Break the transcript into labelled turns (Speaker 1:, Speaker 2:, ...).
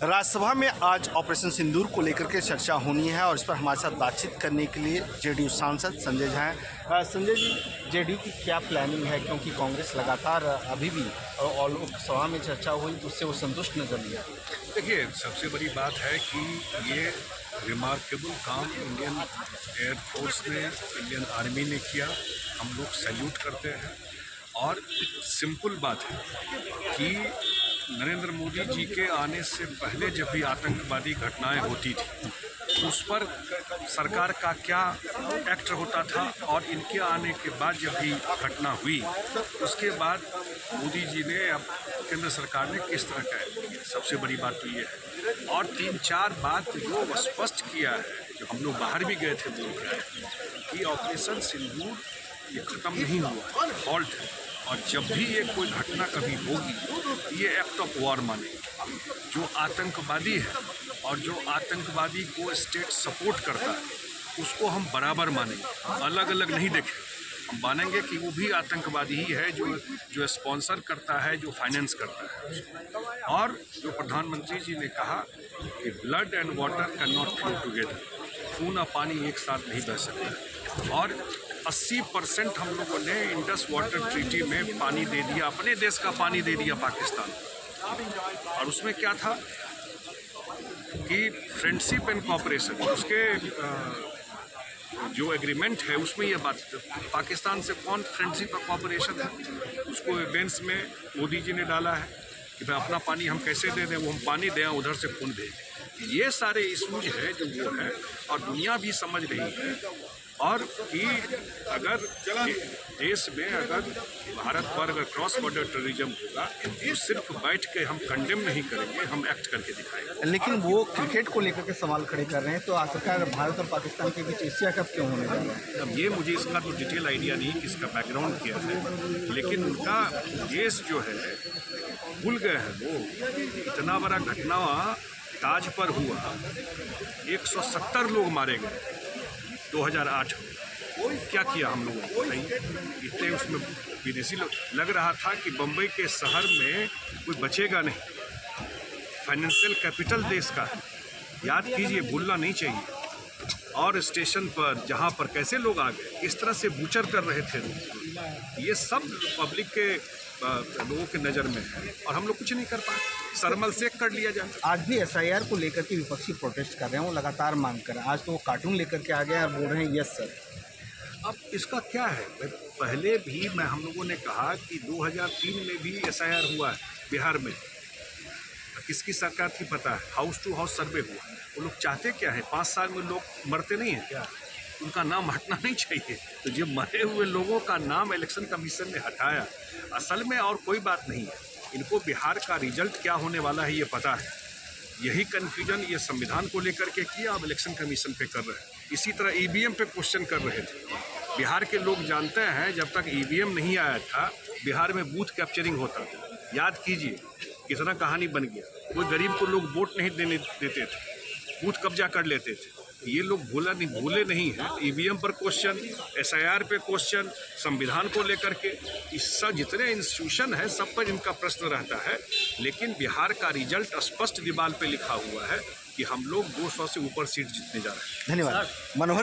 Speaker 1: राज्यसभा में आज ऑपरेशन सिंदूर को लेकर के चर्चा होनी है और इस पर हमारे साथ बातचीत करने के लिए जेडीयू सांसद संजय झा हैं। संजय जी, जेडीयू की क्या प्लानिंग है, क्योंकि कांग्रेस लगातार अभी भी और लोकसभा में चर्चा हुई तो उससे वो संतुष्ट नजर नहीं आती।
Speaker 2: देखिए, सबसे बड़ी बात है कि ये रिमार्केबल काम इंडियन एयरफोर्स ने, इंडियन आर्मी ने किया। हम लोग सैल्यूट करते हैं और सिंपल बात है कि नरेंद्र मोदी जी के आने से पहले जब भी आतंकवादी घटनाएं होती थी उस पर सरकार का क्या एक्ट होता था, और इनके आने के बाद जब भी घटना हुई उसके बाद मोदी जी ने, अब केंद्र सरकार ने किस तरह का एक्ट किया। सबसे बड़ी बात तो ये है, और 3-4 बात जो स्पष्ट किया है, जो हम लोग बाहर भी गए थे बोल रहे हैं कि ऑपरेशन सिंदूर ये ख़त्म नहीं हुआ, फॉल्ट है, और जब भी ये कोई घटना कभी होगी ये एक्ट ऑफ वॉर मानेगी। जो आतंकवादी है और जो आतंकवादी को स्टेट सपोर्ट करता है उसको हम बराबर मानेंगे, अलग अलग नहीं देखें। हम मानेंगे कि वो भी आतंकवादी ही है जो स्पॉन्सर करता है, जो फाइनेंस करता है। और जो प्रधानमंत्री जी ने कहा कि blood and water can not flow together, खून और पानी एक साथ नहीं बह सकता। और 80% हम लोगों ने इंडस वाटर ट्रीटी में पानी दे दिया, अपने देश का पानी दे दिया पाकिस्तान। और उसमें क्या था कि फ्रेंडशिप एंड कोऑपरेशन, उसके जो एग्रीमेंट है उसमें ये बात, पाकिस्तान से कौन फ्रेंडशिप और कोऑपरेशन है, उसको बेंच में मोदी जी ने डाला है कि भाई अपना पानी हम कैसे दे दें, वो हम पानी दें उधर से खून दें। ये सारे इशूज है जो वो है, और दुनिया भी समझ रही है। और कि अगर देश में अगर भारत पर अगर क्रॉस बॉर्डर टेररिज्म होगा तो सिर्फ बैठ के हम कंडेम नहीं करेंगे, हम एक्ट करके दिखाएंगे।
Speaker 1: लेकिन वो क्रिकेट को लेकर के सवाल खड़े कर रहे हैं, तो आखिरकार भारत और पाकिस्तान के बीच एशिया कप क्यों होने लगा है?
Speaker 2: अब ये मुझे इसका तो डिटेल आइडिया नहीं कि इसका बैकग्राउंड क्या है, लेकिन उनका केस जो है भूल गए हैं वो। इतना बड़ा घटना ताज पर हुआ, 170 लोग मारे गए 2008 में। क्या किया हम लोगों ने बताइए? इतने उसमें विदेशी लोग, लग रहा था कि बम्बई के शहर में कोई बचेगा नहीं। फाइनेंशियल कैपिटल देश का है, याद कीजिए, भूलना नहीं चाहिए। और स्टेशन पर जहाँ पर कैसे लोग आ गए, किस तरह से बूचर कर रहे थे लोग, ये सब पब्लिक के लोगों के नज़र में है और हम लोग कुछ नहीं कर पाए। सरमल से कर लिया जाए।
Speaker 1: आज भी एसआईआर को लेकर के विपक्षी प्रोटेस्ट कर रहे हैं, वो लगातार मांग कर रहे हैं। आज तो वो कार्टून लेकर के आ गए और बोल रहे हैं यस सर।
Speaker 2: अब इसका क्या है, पहले भी हम लोगों ने कहा कि 2003 में भी एसआईआर हुआ है बिहार में, किसकी सरकार थी पता है, हाउस टू हाउस सर्वे हुआ। वो लोग चाहते क्या है, 5 साल में लोग मरते नहीं हैं क्या, उनका नाम हटना नहीं चाहिए। तो जो मरे हुए लोगों का नाम इलेक्शन कमीशन ने हटाया, असल में और कोई बात नहीं है। इनको बिहार का रिजल्ट क्या होने वाला है ये पता है, यही कन्फ्यूजन ये संविधान को लेकर के किया, अब इलेक्शन कमीशन पे कर रहे हैं। इसी तरह ईवीएम पे क्वेश्चन कर रहे थे। बिहार के लोग जानते हैं जब तक ईवीएम नहीं आया था बिहार में बूथ कैप्चरिंग होता था। याद कीजिए कितना कहानी बन गया, कोई गरीब को लोग वोट नहीं देने देते थे, बूथ कब्जा कर लेते थे। ये लोग भूले नहीं हैं। ईवीएम पर क्वेश्चन, एसआईआर पे क्वेश्चन, संविधान को लेकर के, इस सब जितने इंस्टीट्यूशन है सब पर इनका प्रश्न रहता है। लेकिन बिहार का रिजल्ट स्पष्ट दीवार पे लिखा हुआ है कि हम लोग 200 से ऊपर सीट जीतने जा रहे हैं।
Speaker 1: धन्यवाद मनोहर।